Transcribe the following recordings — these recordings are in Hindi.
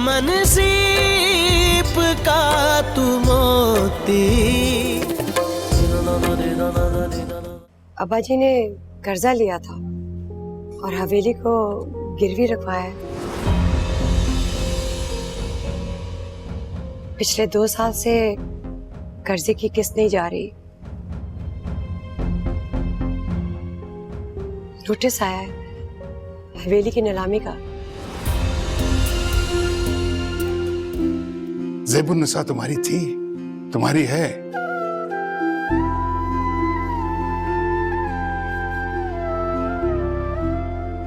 मन सीप का तू मोती। अब्बा जी ने कर्जा लिया था और हवेली को गिरवी रखवाया है। पिछले 2 साल से कर्जे की किस्त नहीं जा रही। नोटिस आया है हवेली की नीलामी का। ज़ेबुन्निसा तुम्हारी थी, तुम्हारी है।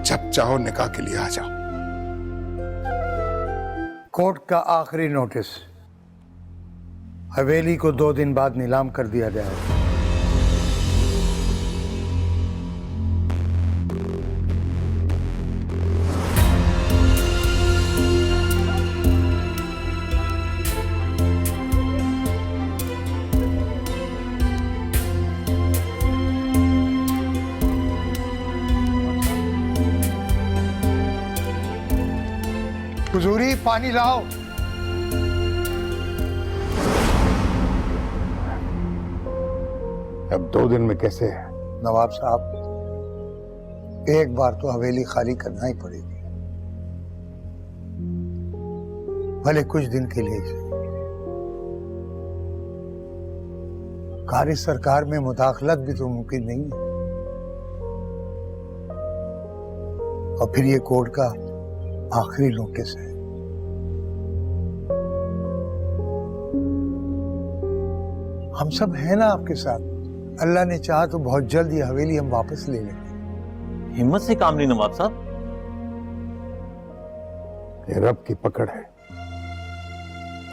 जब चाहो निकाह के लिए आ जाओ। कोर्ट का आखिरी नोटिस, हवेली को 2 दिन बाद नीलाम कर दिया जाएगा। हुजूरी पानी लाओ। अब 2 दिन में कैसे है? नवाब साहब, एक बार तो हवेली खाली करना ही पड़ेगी, भले कुछ दिन के लिए ही। कारी सरकार में मुदाखलत भी तो मुमकिन नहीं है। और फिर ये कोर्ट का आखिरी नोटिस है। हम सब हैं ना आपके साथ। अल्लाह ने चाहा तो बहुत जल्द ये हवेली हम वापस ले लेंगे। हिम्मत से काम नहीं नवाब साहब। ये रब की पकड़ है।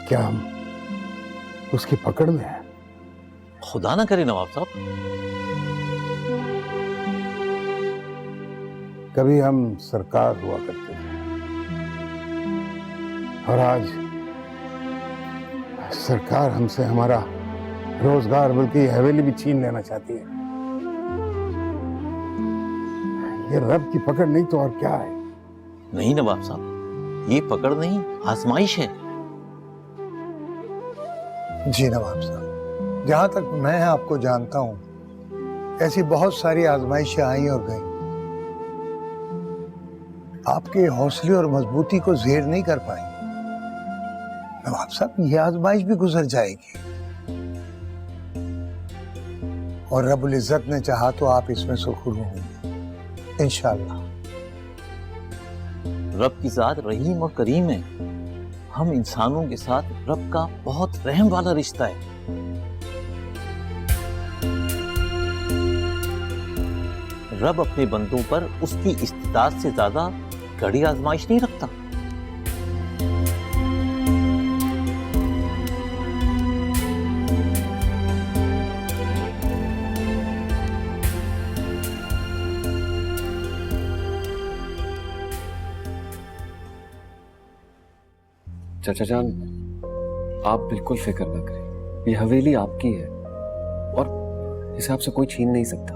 क्या हम उसकी पकड़ में है? खुदा ना करे नवाब साहब। कभी हम सरकार हुआ करते थे और आज सरकार हमसे हमारा रोजगार बल्कि हवेली भी छीन लेना चाहती है। ये रब की पकड़ नहीं तो और क्या है? नहीं नवाब साहब, ये पकड़ नहीं, आजमाइश है। जी नवाब साहब, जहां तक मैं आपको जानता हूं, ऐसी बहुत सारी आजमाइशें आई और गई। आपके हौसले और मजबूती को जेर नहीं कर पाई। नवाब साहब, ये आजमाइश भी गुजर जाएगी और रब्बुल इज्जत ने चाहा तो आप इसमें सुरखरू होंगे इंशाअल्लाह। रब की जात रहीम और करीम है। हम इंसानों के साथ रब का बहुत रहम वाला रिश्ता है। रब अपने बंदों पर उसकी इस्तिताअत से ज्यादा कड़ी आजमाइश नहीं रखता। चाचा जान, आप बिल्कुल फिक्र न करें। ये हवेली आपकी है और इसे आपसे कोई छीन नहीं सकता।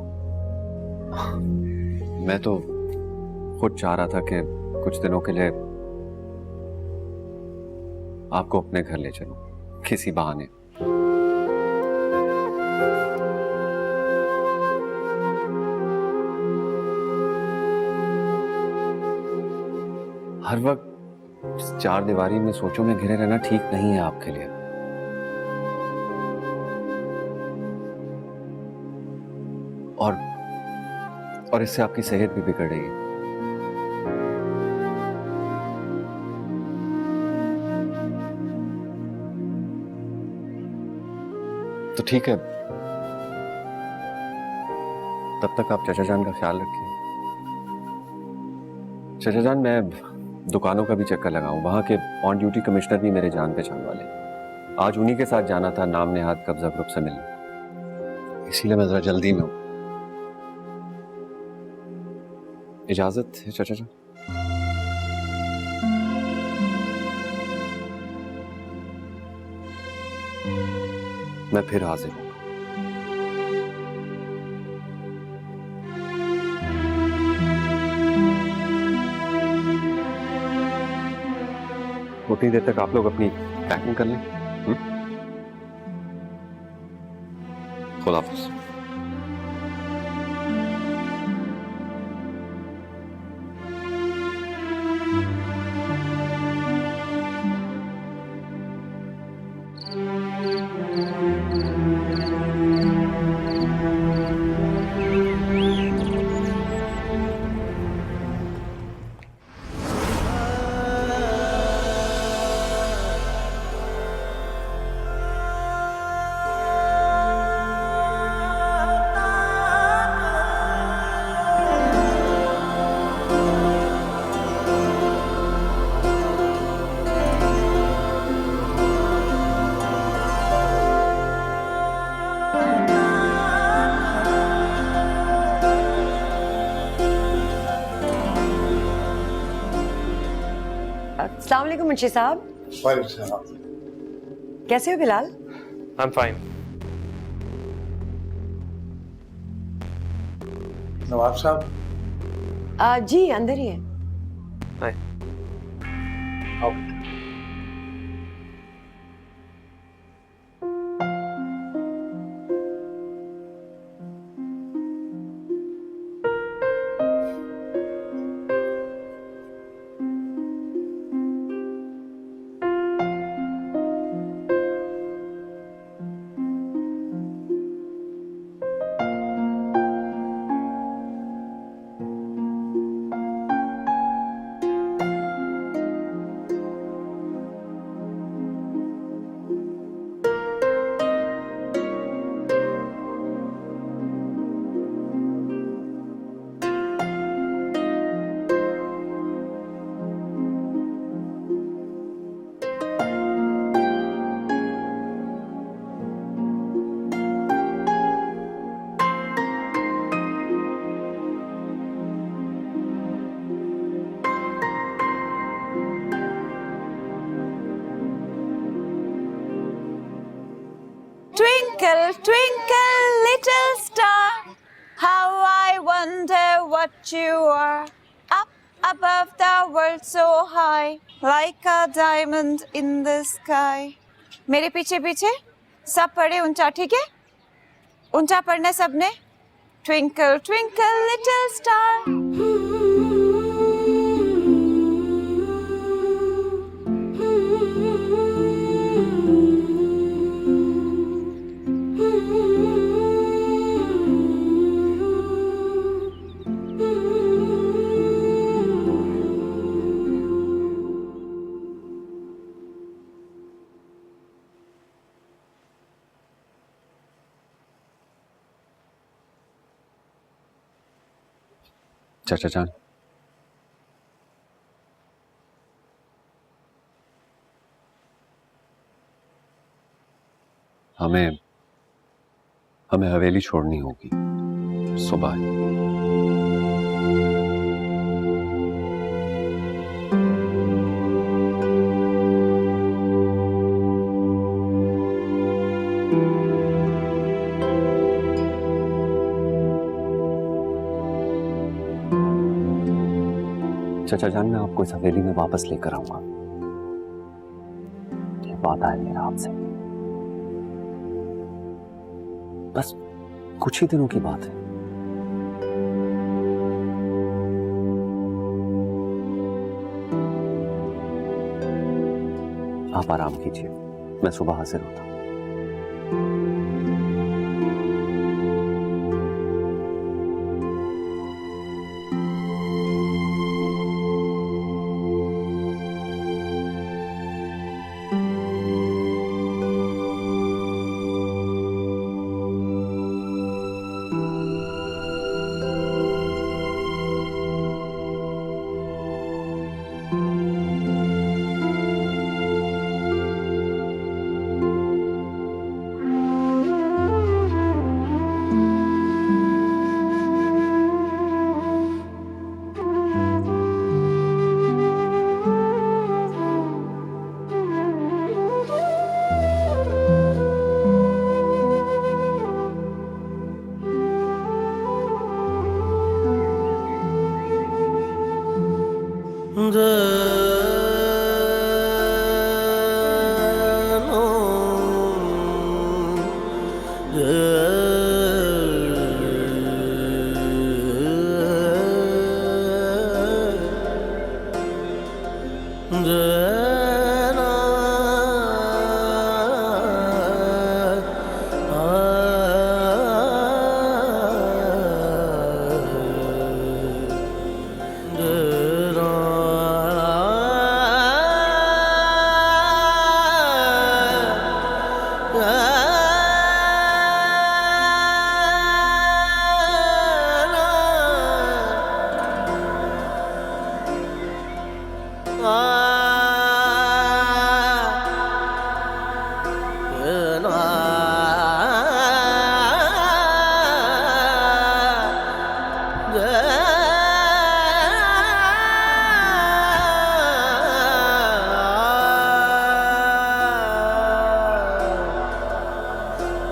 मैं तो खुद चाह रहा था कि कुछ दिनों के लिए आपको अपने घर ले चलूं, किसी बहाने। हर वक्त चार दीवारी में सोचों में घिरे रहना ठीक नहीं है आपके लिए। और इससे आपकी सेहत भी बिगड़ेगी। तो ठीक है, तब तक आप चाचा जान का ख्याल रखिए। चाचा जान, मैं दुकानों का भी चक्कर लगाऊं। वहां के ऑन ड्यूटी कमिश्नर भी मेरे जान पहचान वाले। आज उन्हीं के साथ जाना था नाम नेहाद कब्जा ग्रुप से मिलने, इसीलिए मैं जरा जल्दी में हूं। इजाजत है चाचा जान? मैं फिर हाजिर हूं। उतनी देर तक आप लोग अपनी पैकिंग कर लें। खुदा हाफिज। अस्सलाम वालेकुम मुंशी साहब, वालेकुम सलाम। कैसे हो बिलाल? I'm fine. नवाब साहब जी अंदर ही है। Hi. आओ। Twinkle, twinkle, little star, how I wonder what you are. Up above the world so high, like a diamond in the sky. मेरे पीछे पीछे सब पढ़े ऊंचा, ठीक है? ऊंचा पढ़ना सबने. Twinkle, twinkle, little star. चाचा जान, हमें हवेली छोड़नी होगी सुबह। चाचा जान, मैं आपको इस हवेली में वापस लेकर आऊंगा, ये वादा है मेरा आपसे। बस कुछ ही दिनों की बात है। आप आराम कीजिए, मैं सुबह हाजिर होता हूं।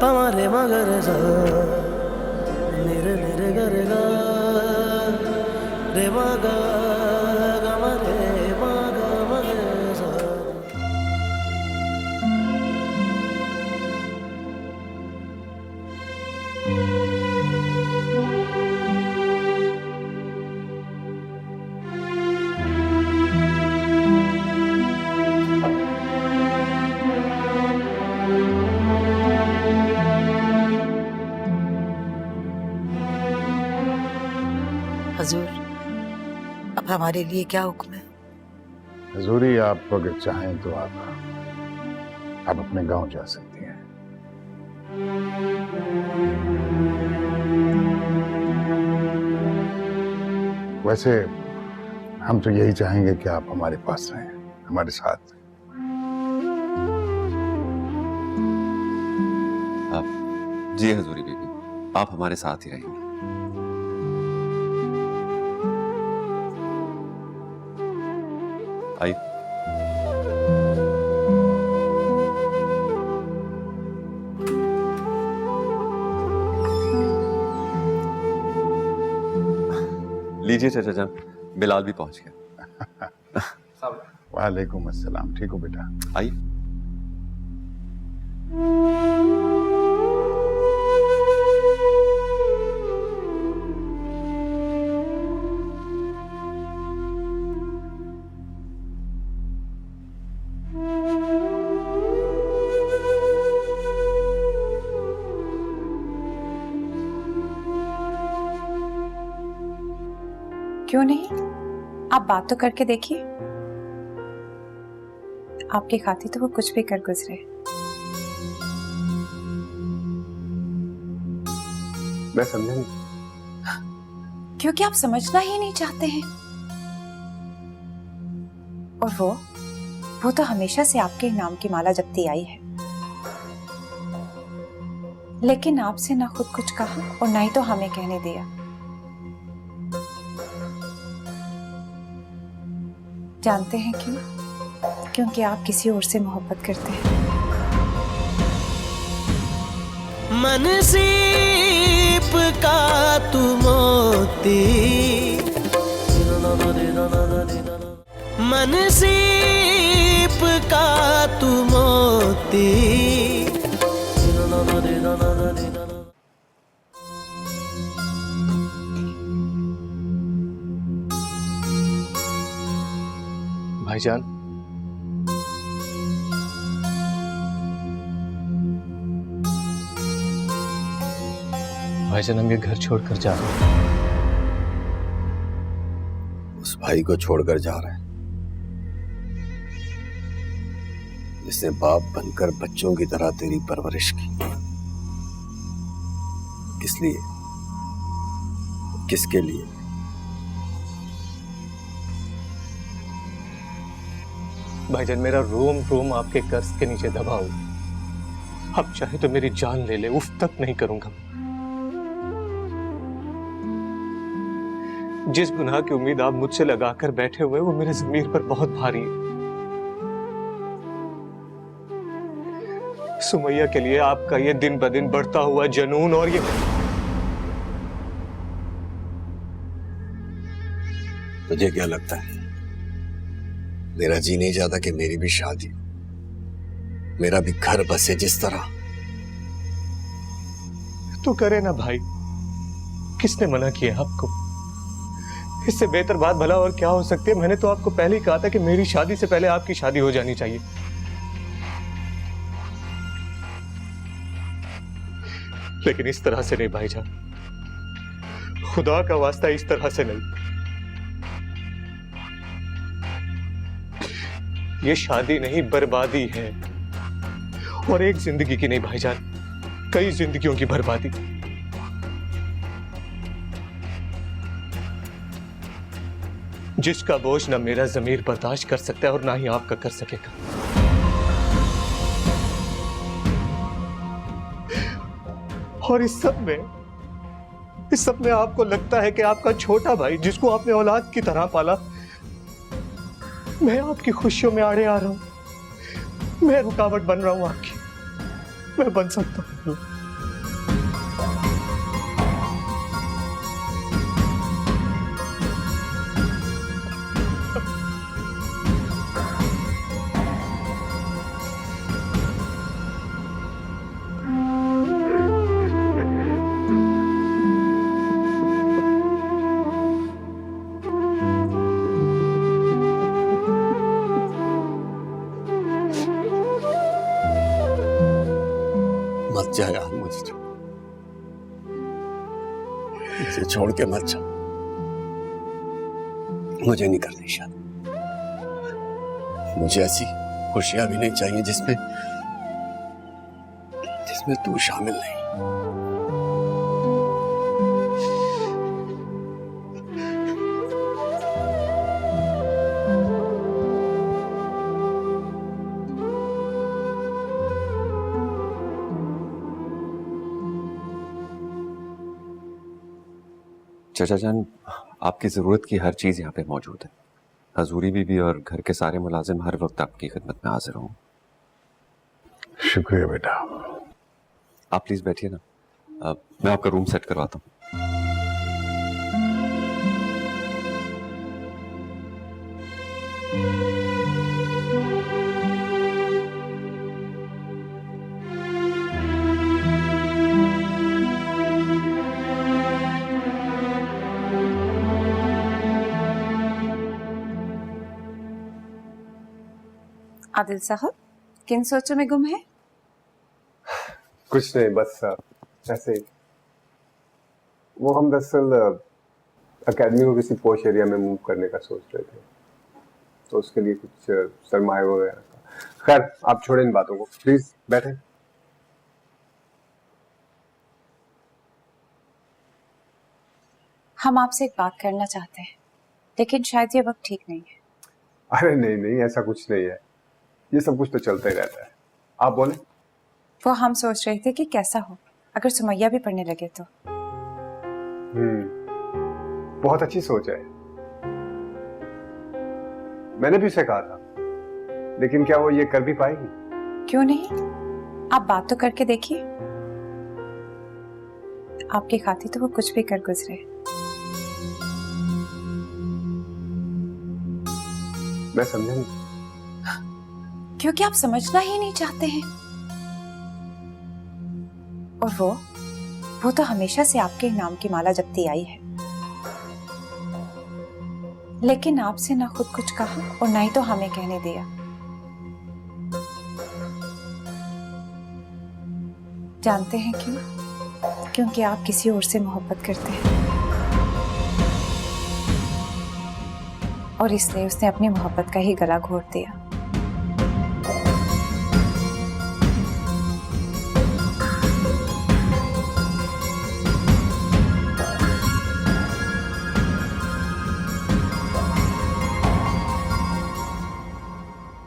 पमारे मगर सा निरे निरे गर गा रे मगा गमरे मगा मगे सा। हजूर, अब हमारे लिए क्या हुक्म है? हजूरी, आप अगर चाहें तो आप अपने गांव जा सकती हैं। वैसे हम तो यही चाहेंगे कि आप हमारे पास रहें, हमारे साथ। जी हजूरी बीबी, आप हमारे साथ ही रहेंगे। आई लीजिए चाचा जान, बिलाल भी पहुंच गया। वालेकुम अस्सलाम। ठीक हो बेटा? आई क्यों नहीं, आप बात तो करके देखिए। आपकी खातिर तो वो कुछ भी कर गुजरे। मैं समझा नहीं। क्योंकि आप समझना ही नहीं चाहते हैं। और वो तो हमेशा से आपके नाम की माला जपती आई है, लेकिन आपसे ना खुद कुछ कहा और ना ही तो हमें कहने दिया। जानते हैं क्यों? क्योंकि आप किसी और से मोहब्बत करते हैं। मन सीप का तू मोती, मन सीप का तू मोती। भाईजान, भाईजान हम ये घर छोड़कर जा रहे हैं। उस भाई को छोड़कर जा रहे हैं जिसने बाप बनकर बच्चों की तरह तेरी परवरिश की। किस लिए, किसके लिए? भाईजान, मेरा रोम रोम आपके कर्ज के नीचे दबा हुआ। आप चाहे तो मेरी जान ले ले, उफ तक नहीं करूंगा। जिस गुनाह की उम्मीद आप मुझसे लगाकर बैठे हुए, वो मेरे ज़मीर पर बहुत भारी है। सुमैया के लिए आपका ये दिन ब दिन बढ़ता हुआ जनून और ये तुझे क्या लगता है मेरा जी नहीं चाहता कि मेरी भी शादी, मेरा भी घर बसे जिस तरह? तो करे ना भाई, किसने मना किया आपको? इससे बेहतर बात भला और क्या हो सकती है? मैंने तो आपको पहले ही कहा था कि मेरी शादी से पहले आपकी शादी हो जानी चाहिए। लेकिन इस तरह से नहीं भाईजान, खुदा का वास्ता इस तरह से नहीं। ये शादी नहीं, बर्बादी है। और एक जिंदगी की नहीं भाईजान, कई जिंदगियों की बर्बादी। जिसका बोझ ना मेरा जमीर बर्दाश्त कर सकता है और ना ही आपका कर सकेगा। और इस सब में आपको लगता है कि आपका छोटा भाई, जिसको आपने औलाद की तरह पाला, मैं आपकी खुशियों में आड़े आ रहा हूं, मैं रुकावट बन रहा हूं आपकी। मैं बन सकता हूं। मत जा यार, मुझे छोड़ के मत जा। मुझे नहीं करनी शादी। मुझे ऐसी खुशियां भी नहीं चाहिए जिसमें तू शामिल नहीं। चाचा जान, आपकी ज़रूरत की हर चीज़ यहाँ पे मौजूद है। हजूरी बीबी और घर के सारे मुलाजिम हर वक्त आपकी खिदमत में हाजिर हों। शुक्रिया बेटा। आप प्लीज़ बैठिए ना, मैं आपका रूम सेट करवाता हूँ। आदिल साहब, किन सोचों में गुम है? कुछ नहीं, बस ऐसे ही। वो हम दरअसल एकेडमी को किसी पॉश एरिया में मूव करने का सोच रहे थे, तो उसके लिए कुछ सरमाए वगैरह का। खैर, आप छोड़ें इन बातों को, प्लीज बैठे। हम आपसे एक बात करना चाहते हैं, लेकिन शायद ये वक्त ठीक नहीं है। अरे नहीं नहीं, ऐसा कुछ नहीं है, ये सब कुछ तो चलता ही रहता है। आप बोले। वो हम सोच रहे थे कि कैसा हो अगर सुमैया भी पढ़ने लगे तो। बहुत अच्छी सोच है। मैंने भी उसे कहा था, लेकिन क्या वो ये कर भी पाएगी? क्यों नहीं, आप बात तो करके देखिए। आपकी खातिर तो वो कुछ भी कर गुजरे। मैं समझा नहीं। क्योंकि आप समझना ही नहीं चाहते हैं। और वो तो हमेशा से आपके नाम की माला जपती आई है, लेकिन आपसे ना खुद कुछ कहा और ना ही तो हमें कहने दिया। जानते हैं क्यों? क्योंकि आप किसी और से मोहब्बत करते हैं, और इसलिए उसने अपनी मोहब्बत का ही गला घोट दिया।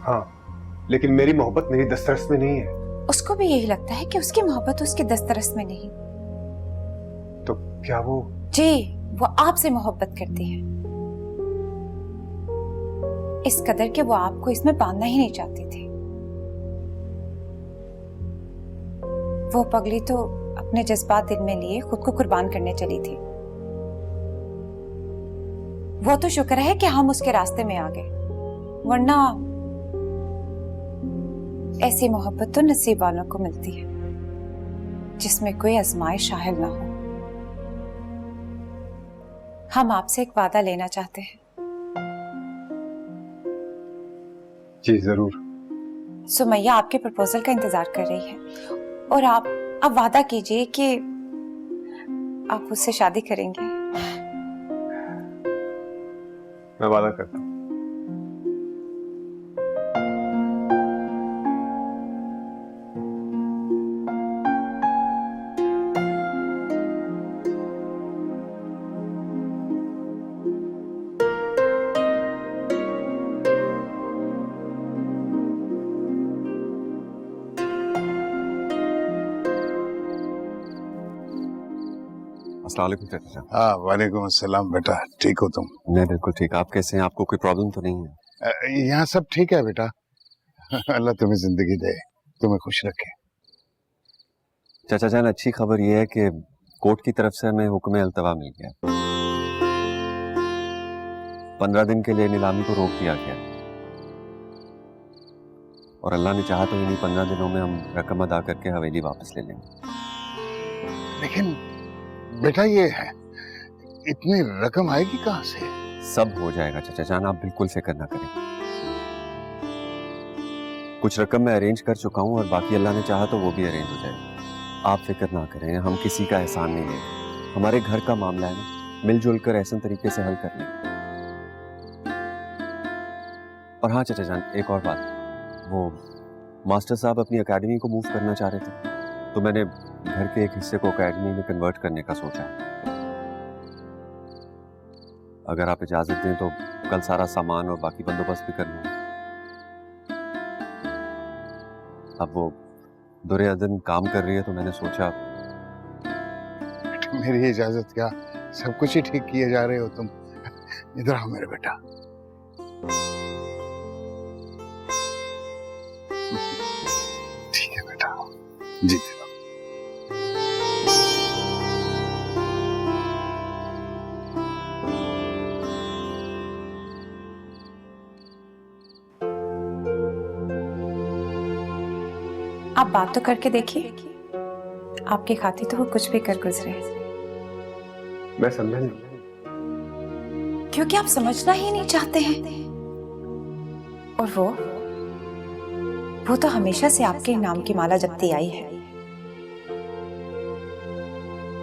हाँ, लेकिन मेरी मोहब्बत मेरी दस्तरस में नहीं है। उसको भी यही लगता है कि उसकी मोहब्बत उसके दस्तरस में नहीं। तो क्या वो? जी, वो आपसे मोहब्बत करती है, इस कदर कि वो आपको इसमें बांधना ही नहीं चाहती थी। वो पगली तो अपने जज्बात दिल में लिए खुद को कुर्बान करने चली थी। वो तो शुक्र है कि हम उसके रास्ते में आ गए, वरना ऐसी मोहब्बत तो नसीब वालों को मिलती है जिसमें कोई आजमाइश शामिल ना हो। हम आपसे एक वादा लेना चाहते हैं। जी जरूर। सुमैया आपके प्रपोजल का इंतजार कर रही है और आप वादा कीजिए कि आप उससे शादी करेंगे। मैं वादा करता हूँ। अस्सलाम वालेकुम चाचा। हाँ, वालेकुम अस्सलाम बेटा। ठीक हो तुम? मैं बिल्कुल ठीक। आप कैसे हैं? आपको कोई प्रॉब्लम तो नहीं है? यहाँ सब ठीक है बेटा। अल्लाह तुम्हें जिंदगी दे, तुम्हें खुश रखे। चाचा जान, अच्छी खबर यह है कि कोर्ट की तरफ से हमें हुक्म अल्तवा मिल गया। 15 दिन के लिए नीलामी को रोक दिया गया और अल्लाह ने चाहा तो इन्हीं 15 दिनों में हम रकम अदा करके हवेली वापस ले लेंगे। लेकिन बेटा ये है, इतनी रकम आएगी कहाँ से? सब हो जाएगा चाचा जान, आप बिल्कुल फिक्र ना करें। कुछ रकम मैं अरेंज कर चुका हूँ और बाकी अल्लाह ने चाहा तो वो भी अरेंज हो जाएगा। आप फिक्र ना करें, हम किसी का एहसान नहीं लेंगे। हमारे घर का मामला है ना, मिलजुल कर ऐसे तरीके से हल कर लेंगे। और हाँ चाचा जान, एक और बात, वो मास्टर साहब अपनी एकेडमी को मूव करना चाह रहे थे, तो मैंने घर के एक हिस्से को एकेडमी में कन्वर्ट करने का सोचा। अगर आप इजाजत दें तो कल सारा सामान और बाकी बंदोबस्त भी कर लूंगा। अब वो दुर्योधन काम कर रही है तो मैंने सोचा। मेरी इजाजत क्या, सब कुछ ही ठीक किए जा रहे हो तुम। इधर आओ मेरे बेटा। ठीक है बेटा, जीते रहो। आप बात तो करके देखिए, आपके खातिर तो वो कुछ भी कर गुजरे। मैं समझा नहीं। क्योंकि आप समझना ही नहीं चाहते हैं। और वो तो हमेशा से आपके नाम की माला जपती आई है,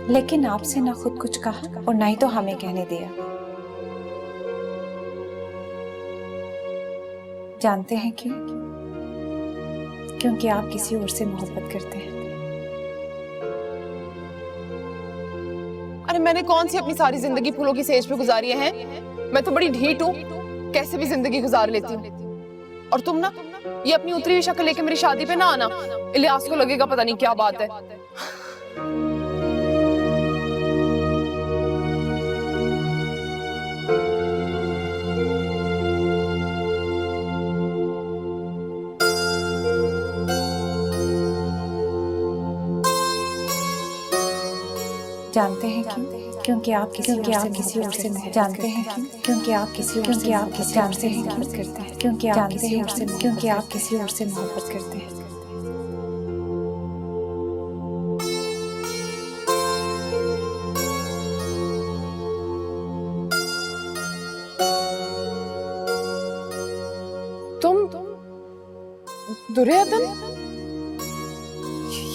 लेकिन आपसे ना खुद कुछ कहा और ना ही तो हमें कहने दिया। जानते हैं क्यों? क्योंकि आप किसी और से मोहब्बत करते हैं। अरे मैंने कौन सी अपनी सारी जिंदगी फूलों की सेज पे गुजारी है? मैं तो बड़ी ढीठ हूँ, कैसे भी जिंदगी गुजार लेती हूँ। और तुम ना, ये अपनी उतरी हुई शक्ल लेके मेरी शादी पे ना आना, इलियास को लगेगा पता नहीं क्या बात है। जानते हैं क्यों? क्योंकि आप किसी और से जानते हैं क्यों? क्योंकि आप किसी और से जानते हैं क्यों करते हैं? क्योंकि आप किसी और से मोहब्बत करते हैं। तुम दुर्योधन,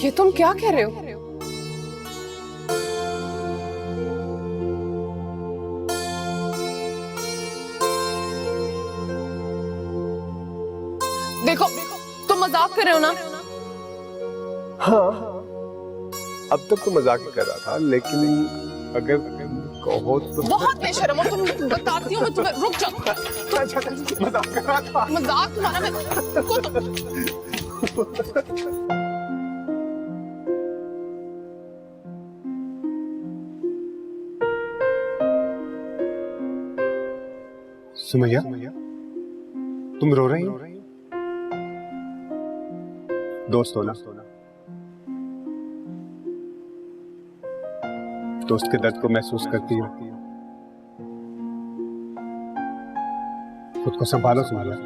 ये तुम क्या कह रहे हो? देखो, तुम मजाक कर रहे हो ना? हाँ, अब तक तो मजाक ही कर रहा था, लेकिन अगर कहो तो बहुत बेशर्म हो तुम। बताती हूँ मैं तुम्हें। रुक जाओ। मजाक कर रहा था। मजाक तुम्हारा मैं को तो... सुमैया, तुम रो रही हो? दोस्त हो ना, दोस्त के दर्द को महसूस करती हो। खुद को संभालो सुमैया।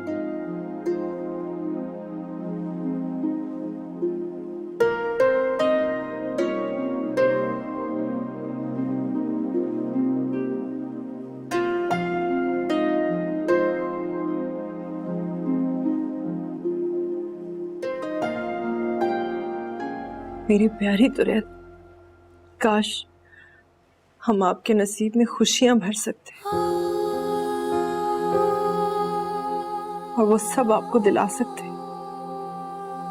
मेरी प्यारी तुरैत, काश हम आपके नसीब में खुशियां भर सकते और वो सब आपको दिला सकते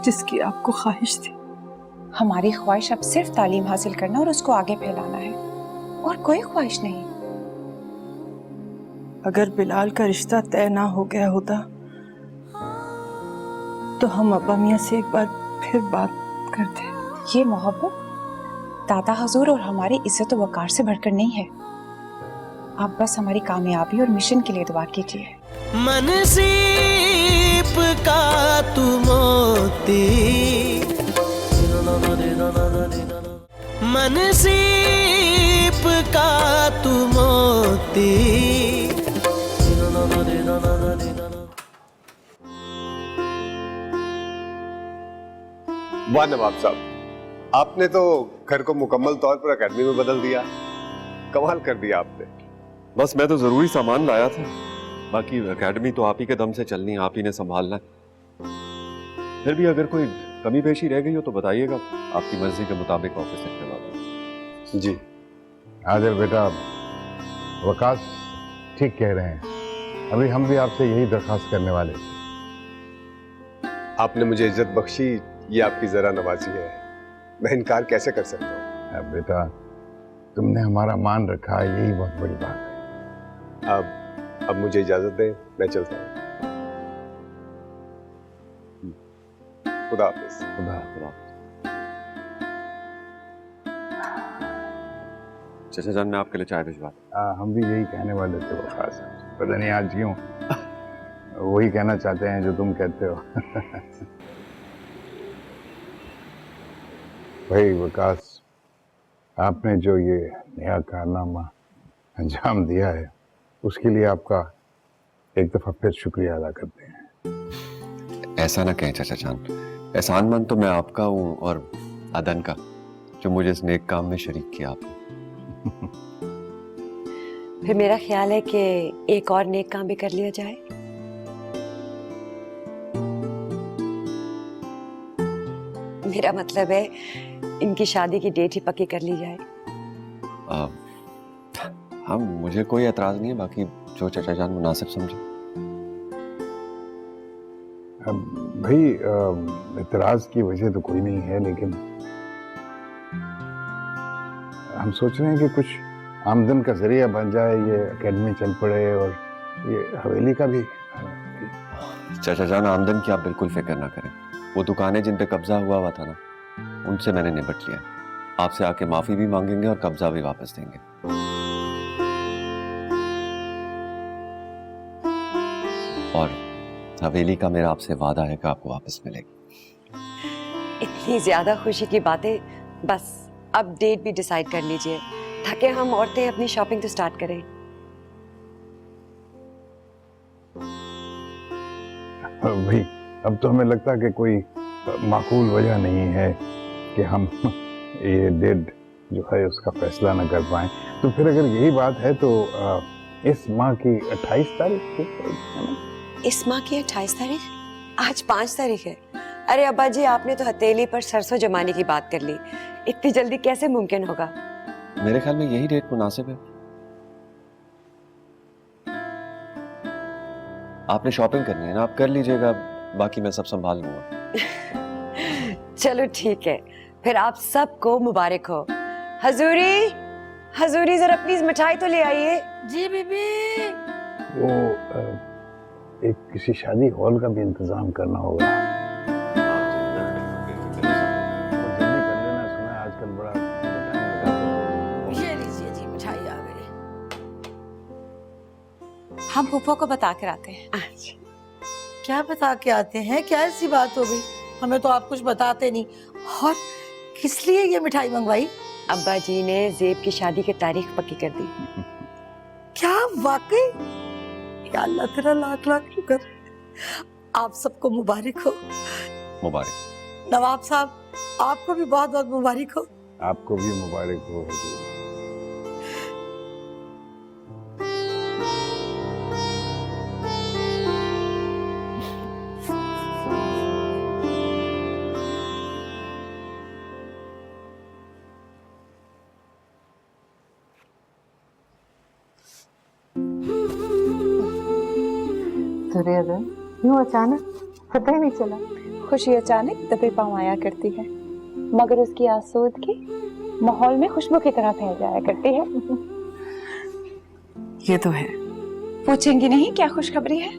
जिसकी आपको ख्वाहिश थी। हमारी ख्वाहिश अब सिर्फ तालीम हासिल करना और उसको आगे फैलाना है, और कोई ख्वाहिश नहीं। अगर बिलाल का रिश्ता तय ना हो गया होता तो हम अब्बा मियां से एक बार फिर बात करते। ये मोहब्बत दादा हजूर और हमारी इज्जत व वकार से बढ़कर नहीं है। आप बस हमारी कामयाबी और मिशन के लिए दुआ कीजिए। मनसीब का तू मोती, मनसीब का तू मोती। वाह नवाब साहब, आपने तो घर को मुकम्मल तौर पर एकेडमी में बदल दिया। कमाल कर दिया आपने। बस मैं तो जरूरी सामान लाया था, बाकी एकेडमी तो आप ही के दम से चलनी है, आप ही ने संभालना है। फिर भी अगर कोई कमी पेशी रह गई हो तो बताइएगा, आपकी मर्जी के मुताबिक ऑफिस से करवा दूं। जी आदिल बेटा, वकास ठीक कह रहे हैं। अभी हम भी आपसे यही दरखास्त करने वाले थे। आपने मुझे इज्जत बख्शी, ये आपकी जरा नवाजी है, मैं इनकार कैसे कर सकता हूँ। बेटा, तुमने हमारा मान रखा, यही बहुत बड़ी बात है। अब मुझे इजाजत दें, मैं चलता हूँ। खुदा हाफिज। खुदा। चाचा जान, मैं आपके लिए चाय भिजवा। हम भी यही कहने वाले थे वकास, पता नहीं आज क्यों वही कहना चाहते हैं जो तुम कहते हो। भाई वकास, आपने जो ये नया कारनामा अंजाम दिया है उसके लिए आपका एक दफा फिर शुक्रिया अदा करते हैं। ऐसा ना कहें चाचा जान, एहसानमंद तो मैं आपका हूँ और अदन का, जो मुझे इस नेक काम में शरीक किया आपने। फिर मेरा ख्याल है कि एक और नेक काम भी कर लिया जाए। मेरा मतलब है इनकी शादी की डेट ही पक्की कर ली जाए। हाँ, मुझे कोई एतराज नहीं है, बाकी जो चाचा जान मुनासिब समझे। भाई एतराज की वजह तो कोई नहीं है, लेकिन हम सोच रहे हैं कि कुछ आमदन का जरिया बन जाए, ये एकेडमी चल पड़े और ये हवेली का भी। चाचा जान, आमदन की आप बिल्कुल फिक्र ना करें। वो दुकानें जिन पे कब्जा हुआ था ना, उनसे मैंने निपट लिया। आपसे आके माफी भी मांगेंगे और कब्जा भी वापस देंगे। और हवेली का मेरा आपसे वादा है कि आपको वापस मिलेगी। इतनी ज्यादा खुशी की बातें, बस अब डेट भी डिसाइड कर लीजिए ताकि हम औरतें अपनी शॉपिंग तो स्टार्ट करें। भाई अब तो हमें लगता है कि कोई माकूल वजह नहीं है कि हम ये डेट जो है उसका फैसला न कर पाए। तो फिर अगर यही बात है तो इस माह की 28 तारीख है ना? इस माह की 28 तारीख? आज 5 तारीख है। अरे अब्बा जी, आपने तो हथेली पर सरसों जमाने की बात कर ली। इतनी जल्दी कैसे मुमकिन होगा? मेरे ख्याल में यही डेट मुनासिब है। आपने शॉपिंग करनी है ना, आप कर लीजिएगा, बाकी मैं सब संभाल लूंगा। चलो ठीक है, फिर आप सबको मुबारक हो। हजूरी, हजूरी जरा प्लीज मिठाई तो ले आइए। जी बीबी। वो एक किसी शादी हॉल का भी इंतजाम करना होगा। जल्दी कर लेना, सुना है आजकल बड़ा ये लीजिए जी, मिठाई आ गई। हम फूफा को बता कर आते हैं। अच्छा, क्या बता के आते हैं? क्या ऐसी बात हो गई? हमें तो आप कुछ बताते नहीं। और किस लिए ये मिठाई मंगवाई? अब्बा जी ने ज़ेब की शादी की तारीख पक्की कर दी। क्या वाकई? या अल्लाह तेरा लाख लाख शुक्र। आप सबको मुबारक हो। मुबारक। नवाब साहब, आपको भी बहुत बहुत मुबारक हो। आपको भी मुबारक हो। दुर्योधन यूं अचानक, पता ही नहीं चला। खुशी अचानक दबे पांव आया करती है, मगर उसकी आसूदगी माहौल में खुशबू की तरह फैल जाया करती है। ये तो है। पूछेंगी नहीं क्या खुशखबरी है?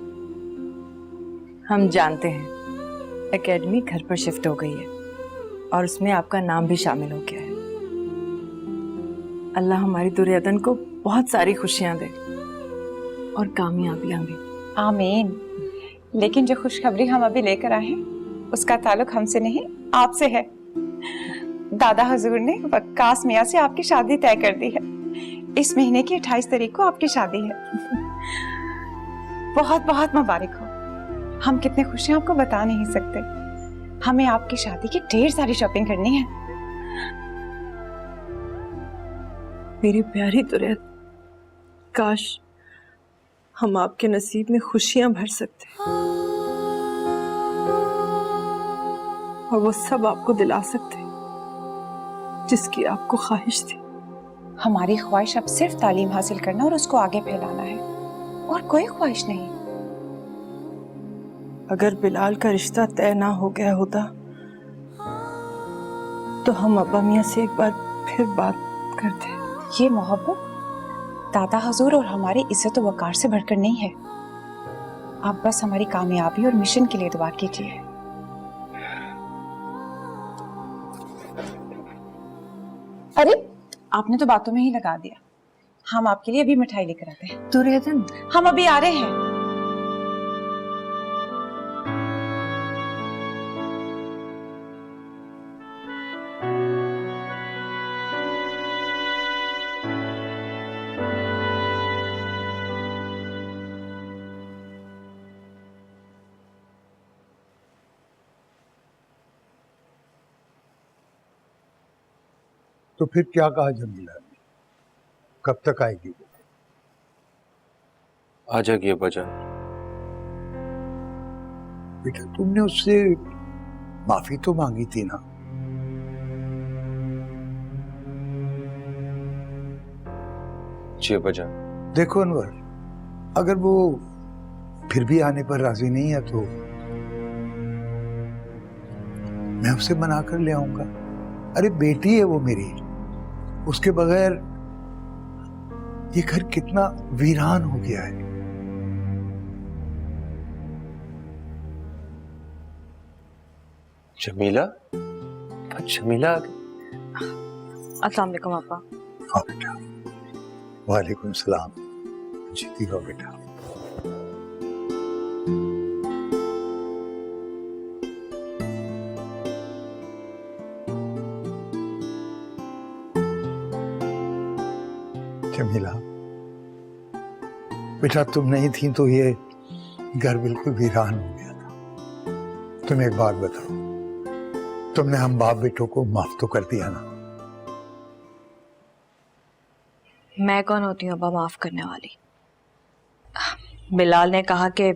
हम जानते हैं एकेडमी घर पर शिफ्ट हो गई है और उसमें आपका नाम भी शामिल हो गया है। अल्लाह हमारी दुर्योधन को बहुत सारी खुशियां दे और कामयाबियां भी। आमीन। लेकिन जो खुशखबरी हम अभी लेकर आए हैं उसका ताल्लुक हमसे नहीं आपसे है। दादा हजूर ने वक्कास मियां से आपकी शादी तय कर दी है। इस महीने की 28 तारीख को आपकी शादी है। बहुत बहुत मुबारक हो। हम कितने खुश हैं आपको बता नहीं सकते। हमें आपकी शादी की ढेर सारी शॉपिंग करनी है। मेरी प्यारी दुर्योधन, काश हम आपके नसीब में खुशियां भर सकते और वो सब आपको दिला सकते जिसकी आपको ख्वाहिश थी। हमारी ख्वाहिश अब सिर्फ तालीम हासिल करना और उसको आगे फैलाना है, और कोई ख्वाहिश नहीं। अगर बिलाल का रिश्ता तय ना हो गया होता तो हम अब्बा मियां से एक बार फिर बात करते। ये मोहब्बत दादा हजूर और हमारी इज्जत और वकार से बढ़कर नहीं है। आप बस हमारी कामयाबी और मिशन के लिए दुआ कीजिए। अरे आपने तो बातों में ही लगा दिया। हम आपके लिए अभी मिठाई लेकर आते हैं। दुर्योधन, हम अभी आ रहे हैं। तो फिर क्या कहा जमीला ने? कब तक आएगी वो? आ जाएगी अब्बा जान। बेटा तुमने उससे माफी तो मांगी थी ना? जी अब्बा जान। देखो अनवर, अगर वो फिर भी आने पर राजी नहीं है तो मैं उसे मना कर ले आऊंगा। अरे बेटी है वो मेरी, उसके बगैर ये घर कितना वीरान हो गया है। जमीला? जमीला आ गई। अस्सलाम वालेकुम अब्बा। हाँ बेटा। वालेकुम सलाम। जीती रहो बेटा। जमीला बेटा, तुम नहीं थी तो ये घर बिल्कुल वीरान हो गया था। तुम एक बात बताओ, तुमने हम बाप बेटों को माफ तो कर दिया ना? मैं कौन होती हूँ अब्बा माफ करने वाली? बिलाल ने कहा कि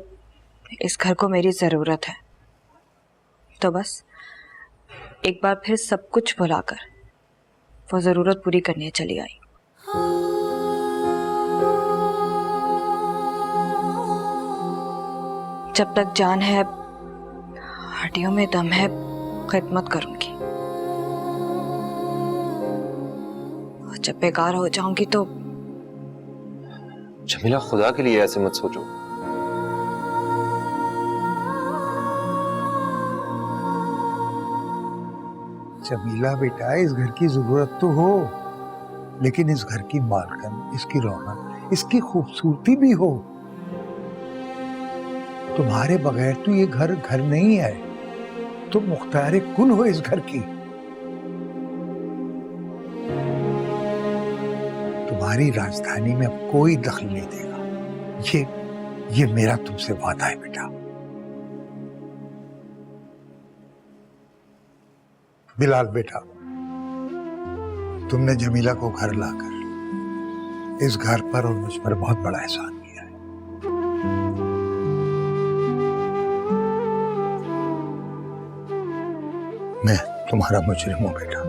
इस घर को मेरी जरूरत है, तो बस एक बार फिर सब कुछ भुलाकर वो जरूरत पूरी करने चली आई। जब तक जान है, हड्डियों में दम है, खिदमत करूंगी। और जब बेकार हो जाऊंगी तो जमीला, खुदा के लिए ऐसे मत सोचो। जमीला बेटा, इस घर की जरूरत तो हो, लेकिन इस घर की मालकन, इसकी रौनक, इसकी खूबसूरती भी हो। तुम्हारे बगैर तो ये घर घर नहीं है। तुम मुख्तार कुन हो इस घर की। तुम्हारी राजधानी में अब कोई दखल नहीं देगा। ये मेरा तुमसे वादा है बेटा। बिलाल बेटा, तुमने जमीला को घर लाकर इस घर पर और मुझ पर बहुत बड़ा एहसान किया है। मैं तुम्हारा मुजरिम हूं बेटा।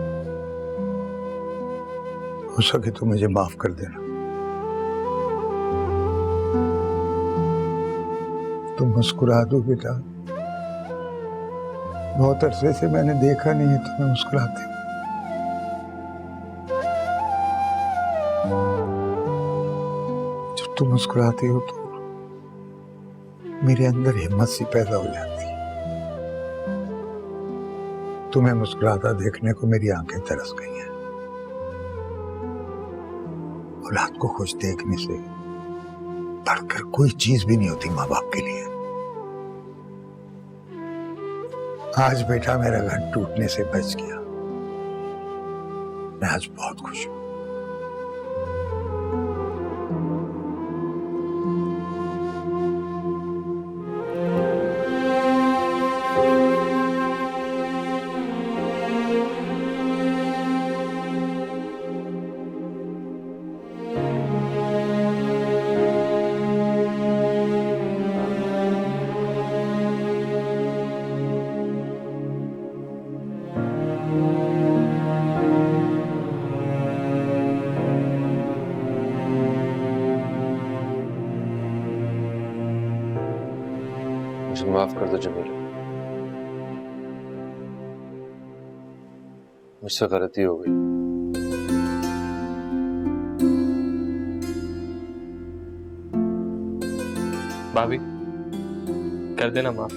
हो सके तो मुझे माफ कर देना। तुम मुस्कुरा दो बेटा। बहुत अरसे से मैंने देखा नहीं है तुम्हें मुस्कुराते। जब तुम मुस्कुराते हो तो मेरे अंदर हिम्मत सी पैदा हो जाती है। तुम्हें मुस्कुराता देखने को मेरी आंखें तरस गई हैं। औलाद को खुश देखने से बढ़कर कोई चीज भी नहीं होती माँ बाप के लिए। आज बेटा मेरा घर टूटने से बच गया। मैं आज बहुत खुश हूं। मुझे माफ कर दो जमील, मुझसे गलती हो गई। भाभी कर देना माफ।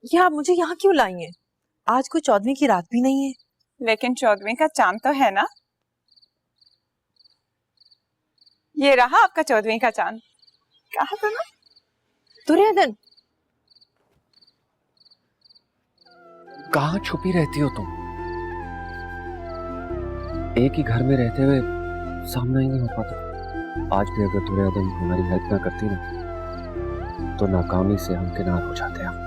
ये आप मुझे यहाँ क्यों लाई हैं? आज कोई 14वीं की रात भी नहीं है। लेकिन 14वीं का चांद तो है ना। ये रहा आपका 14वीं का चांद। कहा था ना दुर्योधन। कहाँ छुपी रहती हो तुम? एक ही घर में रहते हुए सामना ही नहीं हो पाता। आज भी अगर दुर्योधन हमारी हेल्प ना करती ना तो नाकामी से हमकिनार हो जाते हैं।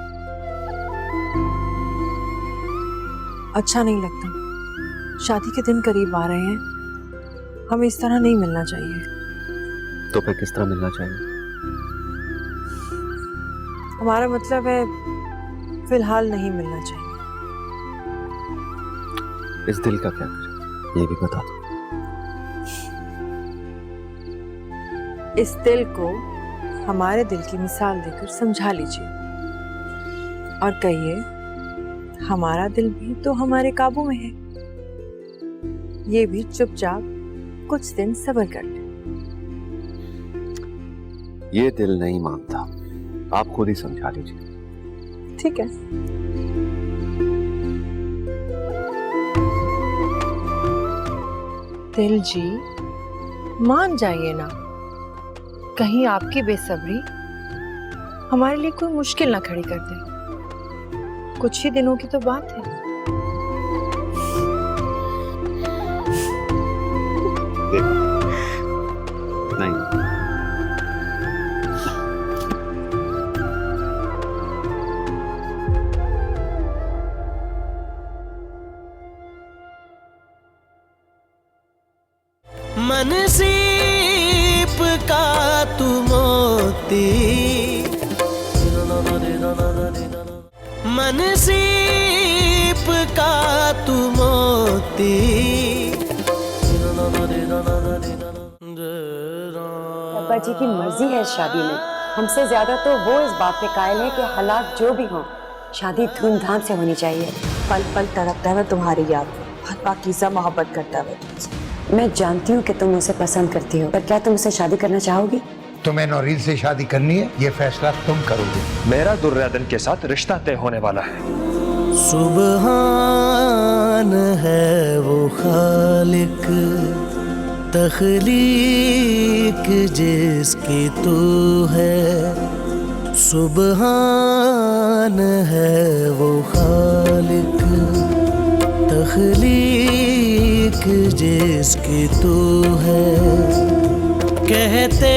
अच्छा नहीं लगता। शादी के दिन करीब आ रहे हैं, हमें इस तरह नहीं मिलना चाहिए। तो फिर किस तरह मिलना चाहिए? हमारा मतलब है फिलहाल नहीं मिलना चाहिए। इस दिल का क्या करें ये भी बता दो। इस दिल को हमारे दिल की मिसाल देकर समझा लीजिए और कहिए हमारा दिल भी तो हमारे काबू में है। ये भी चुपचाप कुछ दिन सब्र कर ले। ये दिल नहीं मानता, आप खुद ही समझा लीजिए। ठीक है। दिल जी मान जाइए ना, कहीं आपकी बेसब्री हमारे लिए कोई मुश्किल ना खड़ी कर दे। कुछ ही दिनों की तो बात है। नहीं, मन सीप का तू मोती, मन सीप का तू मोती। पापा जी की मर्जी है इस शादी में। हमसे ज्यादा तो वो इस बात पे कायल है कि हालात जो भी हों शादी धूमधाम से होनी चाहिए। पल पल तड़पता है तुम्हारी याद में, बहुत पाकीज़ा मोहब्बत करता है तुमसे। मैं जानती हूँ कि तुम उसे पसंद करती हो, पर क्या तुम उसे शादी करना चाहोगी? तुम्हें नौरीन से शादी करनी है, ये फैसला तुम करोगे। मेरा दुर्योधन के साथ रिश्ता तय होने वाला है। सुबहान है वो खालिक तख्लीक जिसकी तू है। सुबहान है वो खालिक तख्लीक जिसकी तू है। कहते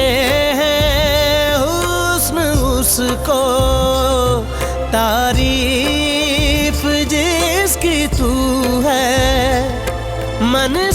हैं हुस्न उसको, तारीफ जिसकी तू है, मन